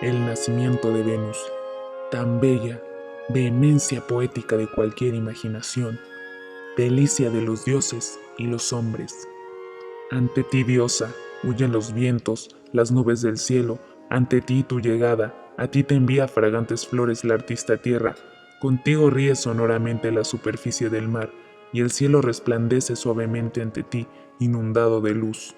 El nacimiento de Venus, tan bella, vehemencia poética de cualquier imaginación, delicia de los dioses y los hombres. Ante ti, diosa, huyen los vientos, las nubes del cielo, ante ti tu llegada, a ti te envía fragantes flores la artista tierra, contigo ríe sonoramente la superficie del mar, y el cielo resplandece suavemente ante ti, inundado de luz.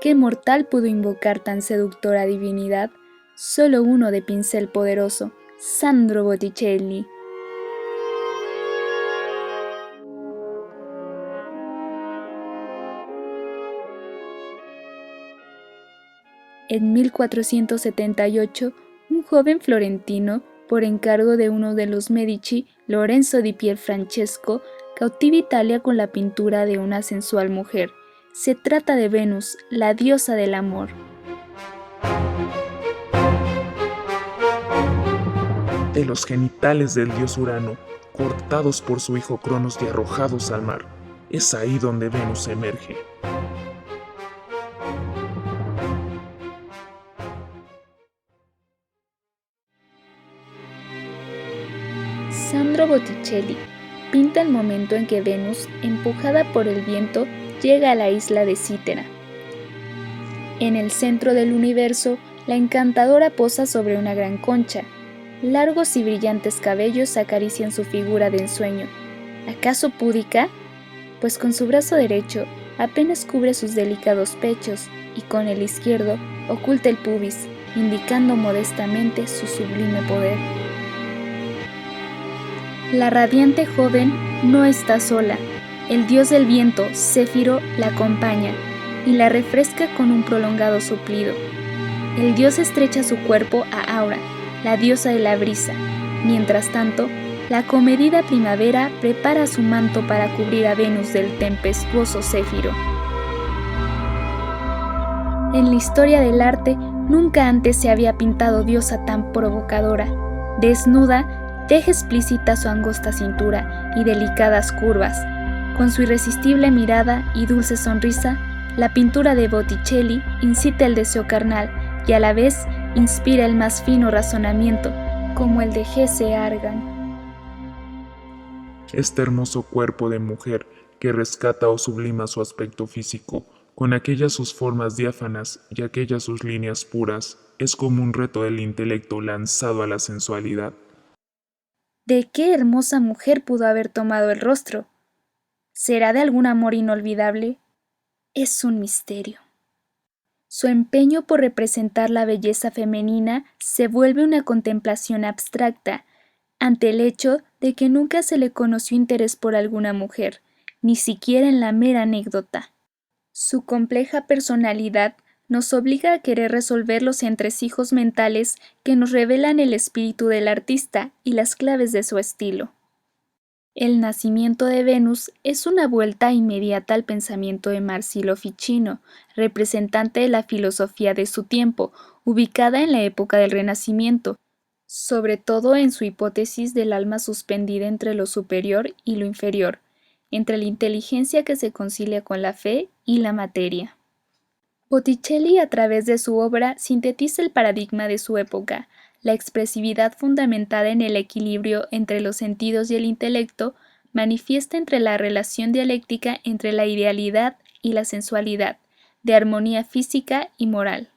¿Qué mortal pudo invocar tan seductora divinidad? Solo uno de pincel poderoso, Sandro Botticelli. En 1478, un joven florentino, por encargo de uno de los Medici, Lorenzo di Pierfrancesco, cautiva Italia con la pintura de una sensual mujer. Se trata de Venus, la diosa del amor. De los genitales del dios Urano, cortados por su hijo Cronos y arrojados al mar, es ahí donde Venus emerge. Sandro Botticelli pinta el momento en que Venus, empujada por el viento, llega a la isla de Cítera. En el centro del universo, la encantadora posa sobre una gran concha. Largos y brillantes cabellos acarician su figura de ensueño. ¿Acaso púdica? Pues con su brazo derecho apenas cubre sus delicados pechos y con el izquierdo oculta el pubis, indicando modestamente su sublime poder. La radiante joven no está sola. El dios del viento, Céfiro, la acompaña y la refresca con un prolongado soplido. El dios estrecha su cuerpo a Aura, la diosa de la brisa. Mientras tanto, la comedida primavera prepara su manto para cubrir a Venus del tempestuoso Céfiro. En la historia del arte, nunca antes se había pintado diosa tan provocadora. Desnuda, deja explícita su angosta cintura y delicadas curvas. Con su irresistible mirada y dulce sonrisa, la pintura de Botticelli incita el deseo carnal y a la vez inspira el más fino razonamiento, como el de G.C. Argan. Este hermoso cuerpo de mujer que rescata o sublima su aspecto físico, con aquellas sus formas diáfanas y aquellas sus líneas puras, es como un reto del intelecto lanzado a la sensualidad. ¿De qué hermosa mujer pudo haber tomado el rostro? ¿Será de algún amor inolvidable? Es un misterio. Su empeño por representar la belleza femenina se vuelve una contemplación abstracta ante el hecho de que nunca se le conoció interés por alguna mujer, ni siquiera en la mera anécdota. Su compleja personalidad nos obliga a querer resolver los entresijos mentales que nos revelan el espíritu del artista y las claves de su estilo. El nacimiento de Venus es una vuelta inmediata al pensamiento de Marsilio Ficino, representante de la filosofía de su tiempo, ubicada en la época del Renacimiento, sobre todo en su hipótesis del alma suspendida entre lo superior y lo inferior, entre la inteligencia que se concilia con la fe y la materia. Botticelli, a través de su obra, sintetiza el paradigma de su época, la expresividad fundamentada en el equilibrio entre los sentidos y el intelecto, manifiesta entre la relación dialéctica entre la idealidad y la sensualidad, de armonía física y moral.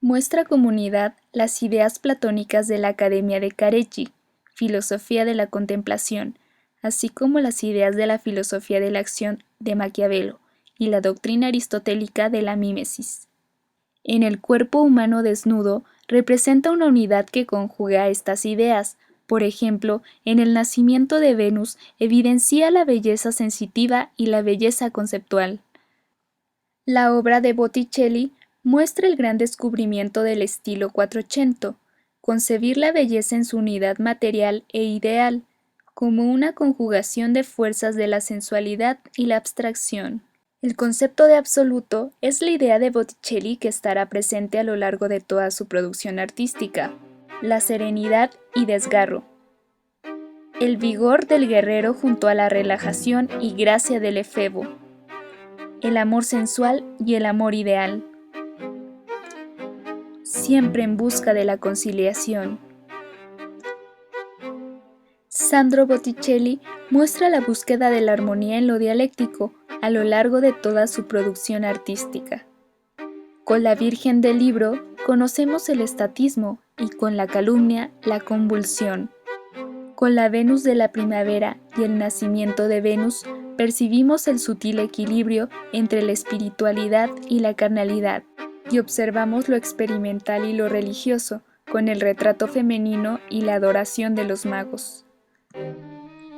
Muestra como unidad las ideas platónicas de la Academia de Careggi, filosofía de la contemplación, así como las ideas de la filosofía de la acción de Maquiavelo y la doctrina aristotélica de la mímesis. En el cuerpo humano desnudo representa una unidad que conjuga estas ideas. Por ejemplo, en el nacimiento de Venus evidencia la belleza sensitiva y la belleza conceptual. La obra de Botticelli muestra el gran descubrimiento del estilo quattrocento, concebir la belleza en su unidad material e ideal, como una conjugación de fuerzas de la sensualidad y la abstracción. El concepto de absoluto es la idea de Botticelli que estará presente a lo largo de toda su producción artística, la serenidad y desgarro. El vigor del guerrero junto a la relajación y gracia del efebo. El amor sensual y el amor ideal. siempre en busca de la conciliación. Sandro Botticelli muestra la búsqueda de la armonía en lo dialéctico a lo largo de toda su producción artística. Con la Virgen del Libro conocemos el estatismo y con la calumnia la convulsión. Con la Venus de la primavera y el nacimiento de Venus percibimos el sutil equilibrio entre la espiritualidad y la carnalidad y observamos lo experimental y lo religioso con el retrato femenino y la adoración de los magos.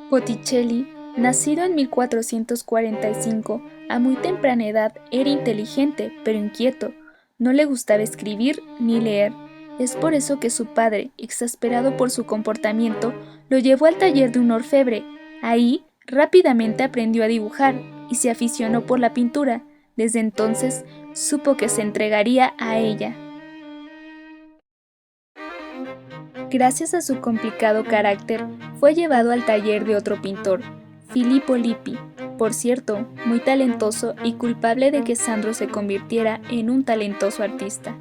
Botticelli, nacido en 1445, a muy temprana edad era inteligente pero inquieto. No le gustaba escribir ni leer. Es por eso que su padre, exasperado por su comportamiento, lo llevó al taller de un orfebre. Ahí, rápidamente aprendió a dibujar y se aficionó por la pintura. Desde entonces, supo que se entregaría a ella. Gracias a su complicado carácter, fue llevado al taller de otro pintor, Filippo Lippi, por cierto, muy talentoso y culpable de que Sandro se convirtiera en un talentoso artista.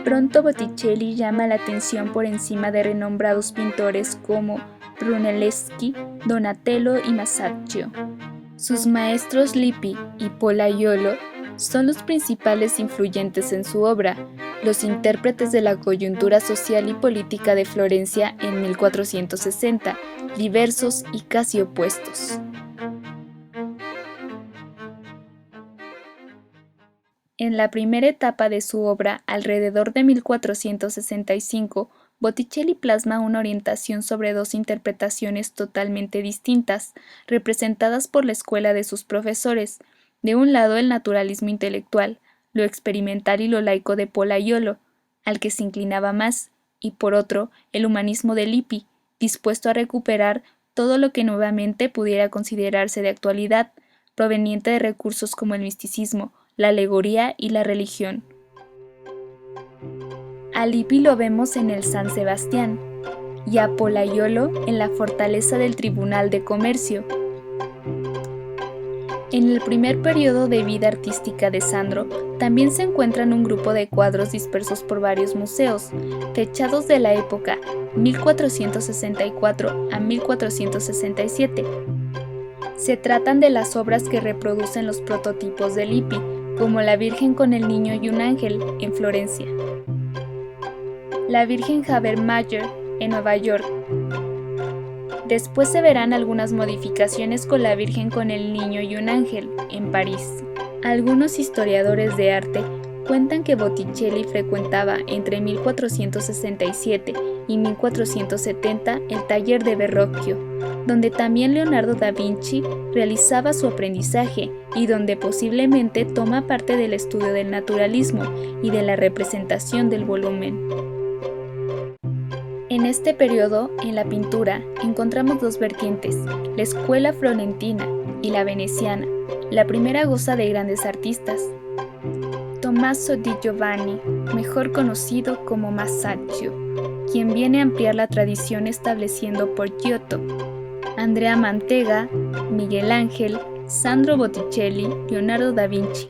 Pronto Botticelli llama la atención por encima de renombrados pintores como Brunelleschi, Donatello y Masaccio. Sus maestros Lippi y Pollaiuolo son los principales influyentes en su obra, los intérpretes de la coyuntura social y política de Florencia en 1460, diversos y casi opuestos. En la primera etapa de su obra, alrededor de 1465, Botticelli plasma una orientación sobre dos interpretaciones totalmente distintas, representadas por la escuela de sus profesores. De un lado, el naturalismo intelectual, lo experimental y lo laico de Pollaiuolo, al que se inclinaba más, y por otro, el humanismo de Lippi, dispuesto a recuperar todo lo que nuevamente pudiera considerarse de actualidad, proveniente de recursos como el misticismo, la alegoría y la religión. A Lippi lo vemos en el San Sebastián y a Pollaiuolo en la fortaleza del Tribunal de Comercio. En el primer periodo de vida artística de Sandro también se encuentran un grupo de cuadros dispersos por varios museos, fechados de la época 1464 a 1467. Se tratan de las obras que reproducen los prototipos de Lippi, como la Virgen con el Niño y un Ángel, en Florencia, la Virgen Habermayer, en Nueva York. Después se verán algunas modificaciones con la Virgen con el Niño y un Ángel, en París. Algunos historiadores de arte cuentan que Botticelli frecuentaba entre 1467 y 1470 el taller de Verrocchio, donde también Leonardo da Vinci realizaba su aprendizaje y donde posiblemente toma parte del estudio del naturalismo y de la representación del volumen. En este periodo, en la pintura, encontramos dos vertientes, la escuela florentina y la veneciana. La primera goza de grandes artistas. Tommaso di Giovanni, mejor conocido como Masaccio, quien viene a ampliar la tradición estableciendo por Giotto, Andrea Mantega, Miguel Ángel, Sandro Botticelli, Leonardo da Vinci,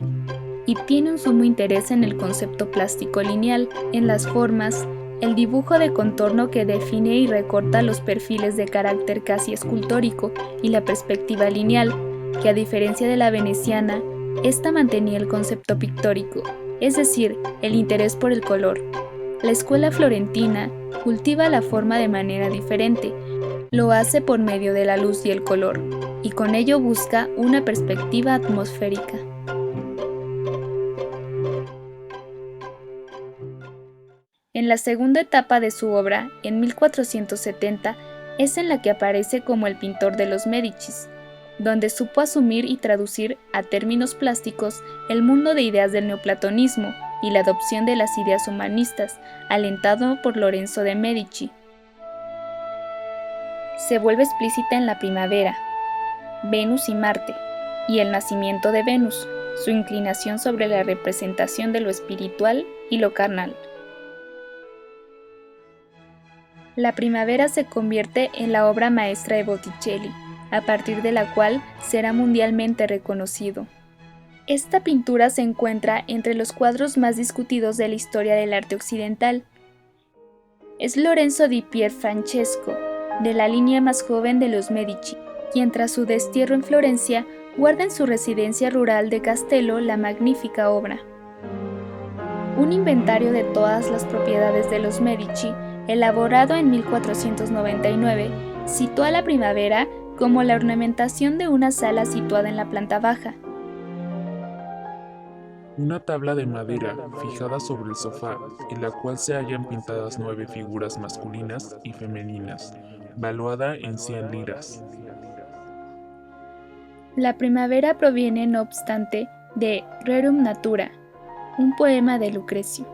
y tiene un sumo interés en el concepto plástico lineal, en las formas, el dibujo de contorno que define y recorta los perfiles de carácter casi escultórico y la perspectiva lineal, que a diferencia de la veneciana, esta mantenía el concepto pictórico, es decir, el interés por el color. La escuela florentina cultiva la forma de manera diferente, lo hace por medio de la luz y el color, y con ello busca una perspectiva atmosférica. En la segunda etapa de su obra, en 1470, es en la que aparece como el pintor de los Médicis, donde supo asumir y traducir a términos plásticos el mundo de ideas del neoplatonismo y la adopción de las ideas humanistas, alentado por Lorenzo de Medici. Se vuelve explícita en la primavera, Venus y Marte, y el nacimiento de Venus, su inclinación sobre la representación de lo espiritual y lo carnal. La primavera se convierte en la obra maestra de Botticelli, a partir de la cual será mundialmente reconocido. Esta pintura se encuentra entre los cuadros más discutidos de la historia del arte occidental. Es Lorenzo di Pierfrancesco, de la línea más joven de los Medici, quien tras su destierro en Florencia guarda en su residencia rural de Castello la magnífica obra. Un inventario de todas las propiedades de los Medici, elaborado en 1499, sitúa la primavera como la ornamentación de una sala situada en la planta baja. Una tabla de madera fijada sobre el sofá, en la cual se hallan pintadas 9 figuras masculinas y femeninas, valuada en 100 liras. La primavera proviene, no obstante, de Rerum Natura, un poema de Lucrecio.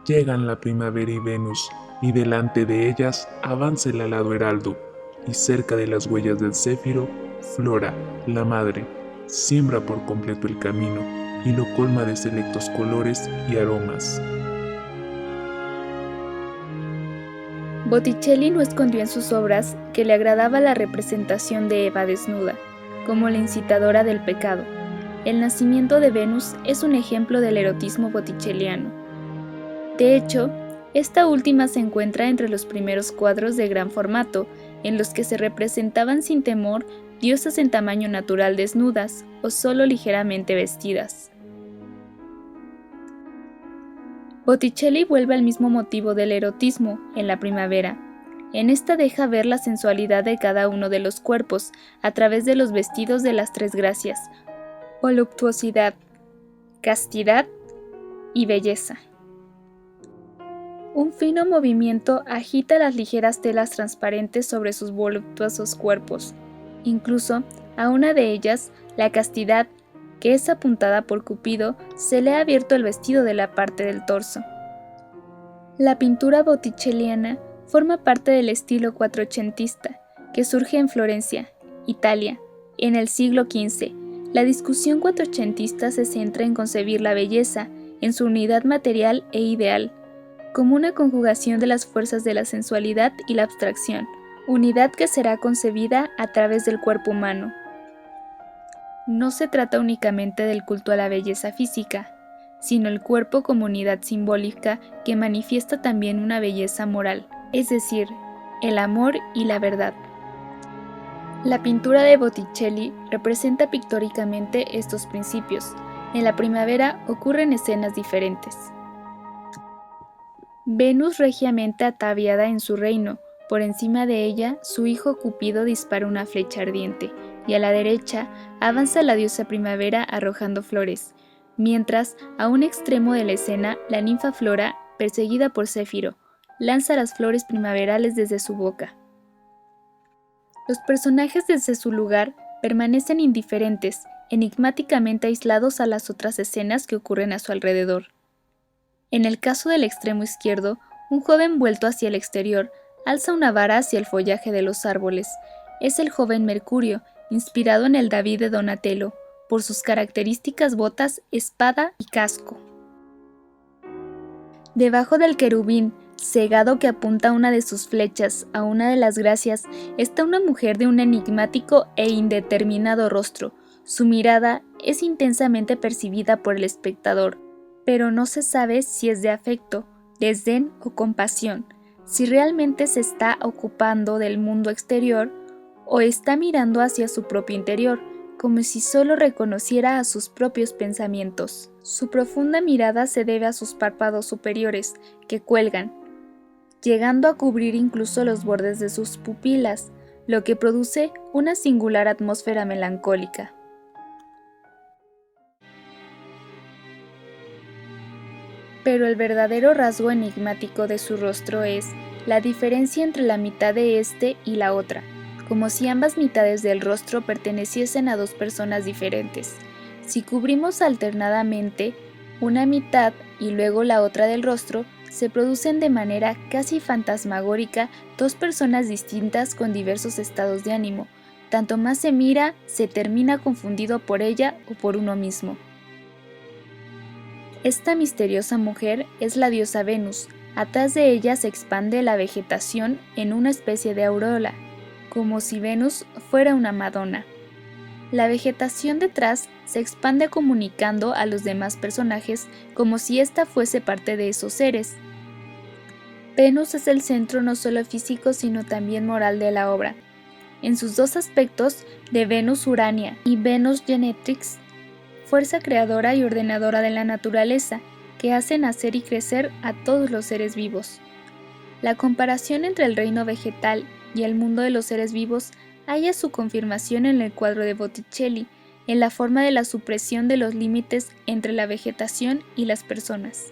Llegan la primavera y Venus, y delante de ellas avanza el alado heraldo, y cerca de las huellas del céfiro, Flora, la madre, siembra por completo el camino, y lo colma de selectos colores y aromas. Botticelli no escondió en sus obras que le agradaba la representación de Eva desnuda, como la incitadora del pecado. El nacimiento de Venus es un ejemplo del erotismo botticelliano. De hecho, esta última se encuentra entre los primeros cuadros de gran formato, en los que se representaban sin temor diosas en tamaño natural desnudas o solo ligeramente vestidas. Botticelli vuelve al mismo motivo del erotismo en la primavera. En esta deja ver la sensualidad de cada uno de los cuerpos a través de los vestidos de las tres gracias: voluptuosidad, castidad y belleza. Un fino movimiento agita las ligeras telas transparentes sobre sus voluptuosos cuerpos. Incluso a una de ellas, la castidad, que es apuntada por Cupido, se le ha abierto el vestido de la parte del torso. La pintura botticelliana forma parte del estilo cuatrocentista, que surge en Florencia, Italia, en el siglo XV. La discusión cuatrocentista se centra en concebir la belleza, en su unidad material e ideal, como una conjugación de las fuerzas de la sensualidad y la abstracción, unidad que será concebida a través del cuerpo humano. No se trata únicamente del culto a la belleza física, sino el cuerpo como unidad simbólica que manifiesta también una belleza moral, es decir, el amor y la verdad. La pintura de Botticelli representa pictóricamente estos principios. En la primavera ocurren escenas diferentes. Venus regiamente ataviada en su reino, por encima de ella su hijo Cupido dispara una flecha ardiente, y a la derecha avanza la diosa primavera arrojando flores, mientras a un extremo de la escena la ninfa Flora, perseguida por Céfiro, lanza las flores primaverales desde su boca. Los personajes desde su lugar permanecen indiferentes, enigmáticamente aislados a las otras escenas que ocurren a su alrededor. En el caso del extremo izquierdo, un joven vuelto hacia el exterior alza una vara hacia el follaje de los árboles. Es el joven Mercurio, inspirado en el David de Donatello, por sus características botas, espada y casco. Debajo del querubín, cegado que apunta una de sus flechas a una de las gracias, está una mujer de un enigmático e indeterminado rostro. Su mirada es intensamente percibida por el espectador, pero no se sabe si es de afecto, desdén o compasión, si realmente se está ocupando del mundo exterior o está mirando hacia su propio interior, como si solo reconociera a sus propios pensamientos. Su profunda mirada se debe a sus párpados superiores, que cuelgan, llegando a cubrir incluso los bordes de sus pupilas, lo que produce una singular atmósfera melancólica. Pero el verdadero rasgo enigmático de su rostro es la diferencia entre la mitad de este y la otra, como si ambas mitades del rostro perteneciesen a dos personas diferentes. Si cubrimos alternadamente una mitad y luego la otra del rostro, se producen de manera casi fantasmagórica dos personas distintas con diversos estados de ánimo. Tanto más se mira, se termina confundido por ella o por uno mismo. Esta misteriosa mujer es la diosa Venus. Atrás de ella se expande la vegetación en una especie de aureola, como si Venus fuera una Madonna. La vegetación detrás se expande comunicando a los demás personajes como si ésta fuese parte de esos seres. Venus es el centro no solo físico sino también moral de la obra. En sus dos aspectos de Venus Urania y Venus Genetrix, fuerza creadora y ordenadora de la naturaleza, que hace nacer y crecer a todos los seres vivos. La comparación entre el reino vegetal y el mundo de los seres vivos halla su confirmación en el cuadro de Botticelli, en la forma de la supresión de los límites entre la vegetación y las personas.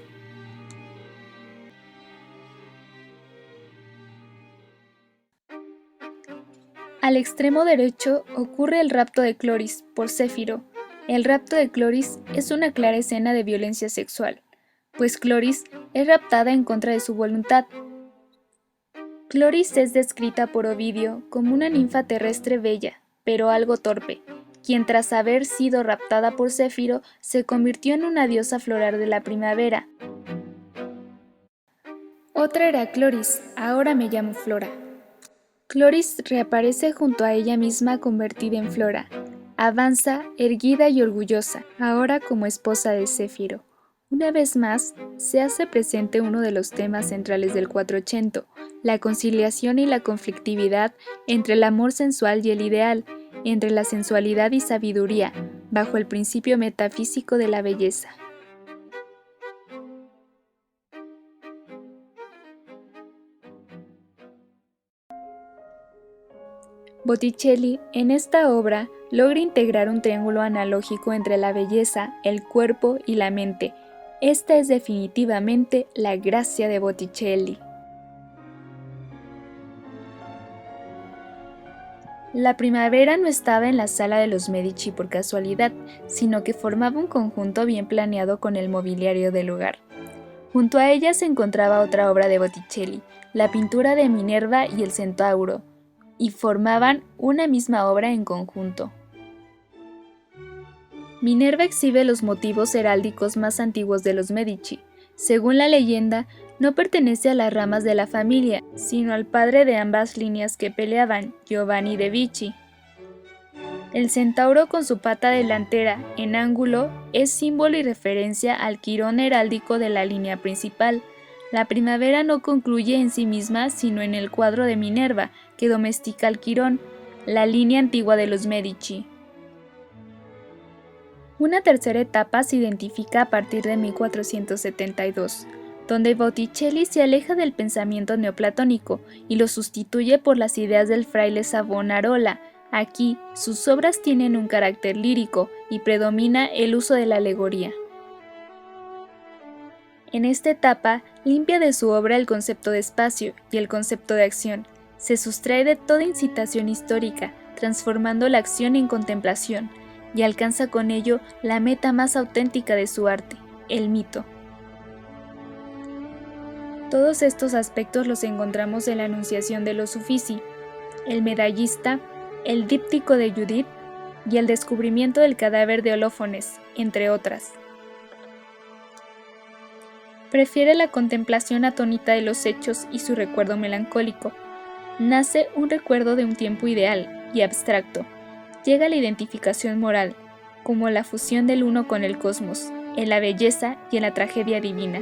Al extremo derecho ocurre el rapto de Cloris por Céfiro. El rapto de Cloris es una clara escena de violencia sexual, pues Cloris es raptada en contra de su voluntad. Cloris es descrita por Ovidio como una ninfa terrestre bella, pero algo torpe, quien tras haber sido raptada por Céfiro se convirtió en una diosa floral de la primavera. Otra era Cloris, ahora me llamo Flora. Cloris reaparece junto a ella misma convertida en Flora. Avanza, erguida y orgullosa, ahora como esposa de Céfiro. Una vez más, se hace presente uno de los temas centrales del 480, la conciliación y la conflictividad entre el amor sensual y el ideal, entre la sensualidad y sabiduría, bajo el principio metafísico de la belleza. Botticelli, en esta obra, logra integrar un triángulo analógico entre la belleza, el cuerpo y la mente. Esta es definitivamente la gracia de Botticelli. La primavera no estaba en la sala de los Medici por casualidad, sino que formaba un conjunto bien planeado con el mobiliario del lugar. Junto a ella se encontraba otra obra de Botticelli, la pintura de Minerva y el Centauro, y formaban una misma obra en conjunto. Minerva exhibe los motivos heráldicos más antiguos de los Medici. Según la leyenda, no pertenece a las ramas de la familia, sino al padre de ambas líneas que peleaban, Giovanni de Vicci. El centauro con su pata delantera en ángulo es símbolo y referencia al quirón heráldico de la línea principal. La primavera no concluye en sí misma, sino en el cuadro de Minerva, que domestica al quirón, la línea antigua de los Medici. Una tercera etapa se identifica a partir de 1472, donde Botticelli se aleja del pensamiento neoplatónico y lo sustituye por las ideas del fraile Savonarola. Aquí, sus obras tienen un carácter lírico y predomina el uso de la alegoría. En esta etapa, limpia de su obra el concepto de espacio y el concepto de acción. Se sustrae de toda incitación histórica, transformando la acción en contemplación, y alcanza con ello la meta más auténtica de su arte, el mito. Todos estos aspectos los encontramos en la Anunciación de los Uffizi, el Medallista, el Díptico de Judith y el descubrimiento del cadáver de Olófones, entre otras. Prefiere la contemplación atónita de los hechos y su recuerdo melancólico. Nace un recuerdo de un tiempo ideal y abstracto. Llega la identificación moral, como la fusión del uno con el cosmos, en la belleza y en la tragedia divina.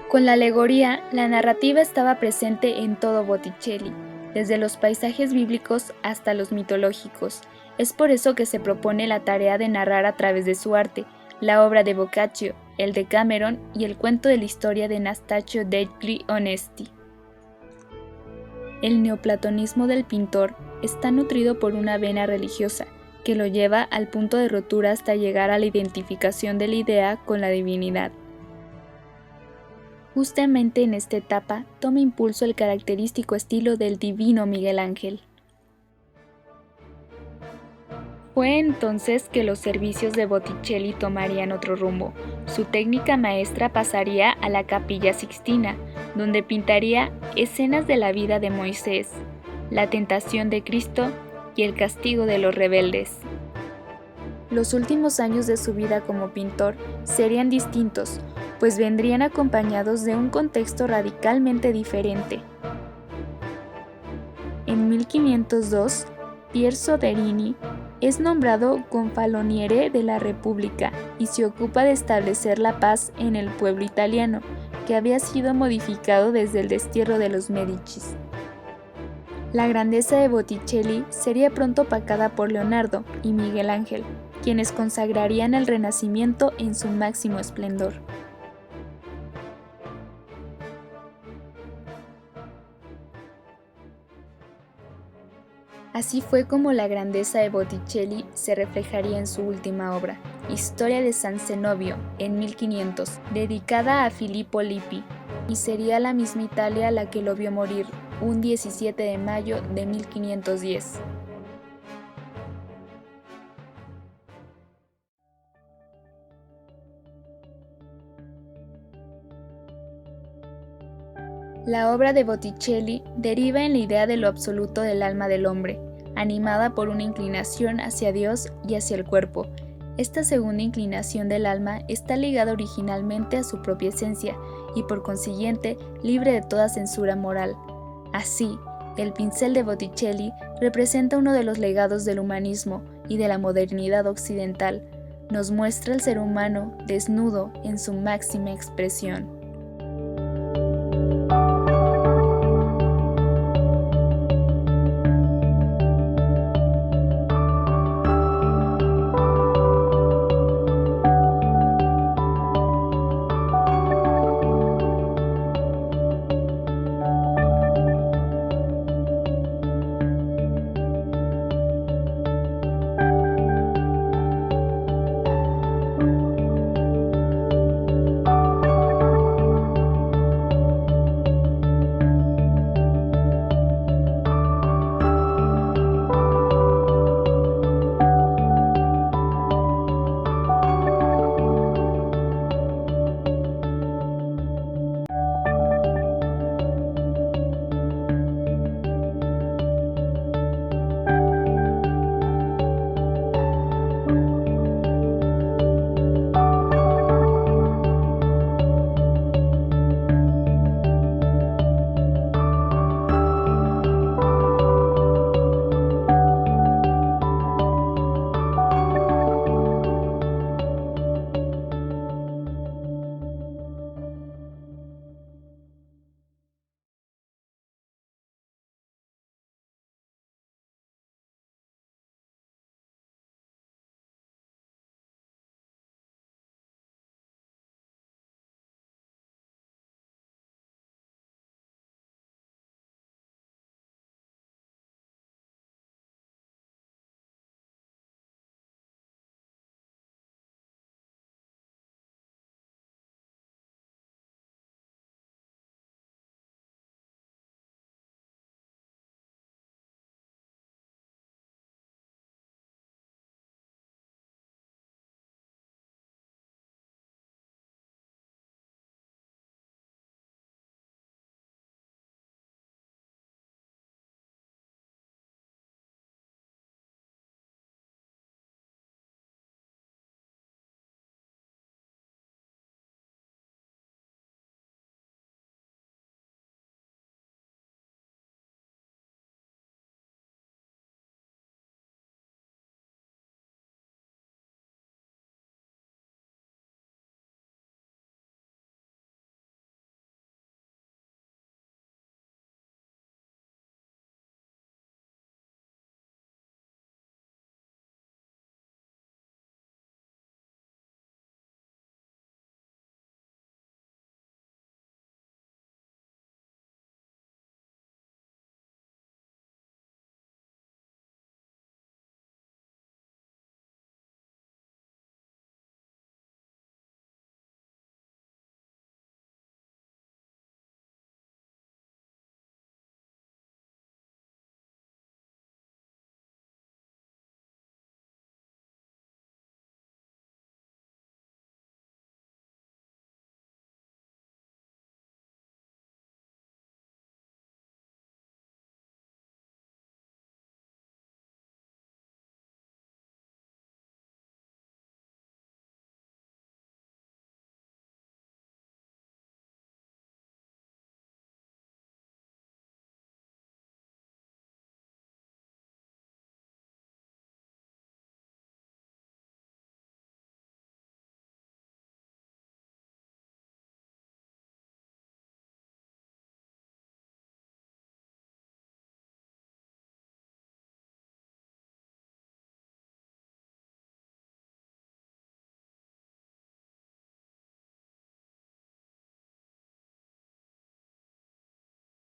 Con la alegoría, la narrativa estaba presente en todo Botticelli, desde los paisajes bíblicos hasta los mitológicos. Es por eso que se propone la tarea de narrar a través de su arte, la obra de Boccaccio, el de Cameron y el cuento de la historia de Nastascio degli Onesti. El neoplatonismo del pintor está nutrido por una vena religiosa, que lo lleva al punto de rotura hasta llegar a la identificación de la idea con la divinidad. Justamente en esta etapa toma impulso el característico estilo del divino Miguel Ángel. Fue entonces que los servicios de Botticelli tomarían otro rumbo. Su técnica maestra pasaría a la Capilla Sixtina, donde pintaría escenas de la vida de Moisés, la tentación de Cristo y el castigo de los rebeldes. Los últimos años de su vida como pintor serían distintos, pues vendrían acompañados de un contexto radicalmente diferente. En 1502, Pier Soderini es nombrado gonfaloniere de la República y se ocupa de establecer la paz en el pueblo italiano, que había sido modificado desde el destierro de los Médicis. La grandeza de Botticelli sería pronto opacada por Leonardo y Miguel Ángel, quienes consagrarían el Renacimiento en su máximo esplendor. Así fue como la grandeza de Botticelli se reflejaría en su última obra, Historia de San Zenobio, en 1500, dedicada a Filippo Lippi, y sería la misma Italia la que lo vio morir un 17 de mayo de 1510. La obra de Botticelli deriva en la idea de lo absoluto del alma del hombre, animada por una inclinación hacia Dios y hacia el cuerpo. Esta segunda inclinación del alma está ligada originalmente a su propia esencia y por consiguiente libre de toda censura moral. Así, el pincel de Botticelli representa uno de los legados del humanismo y de la modernidad occidental. Nos muestra al ser humano desnudo en su máxima expresión.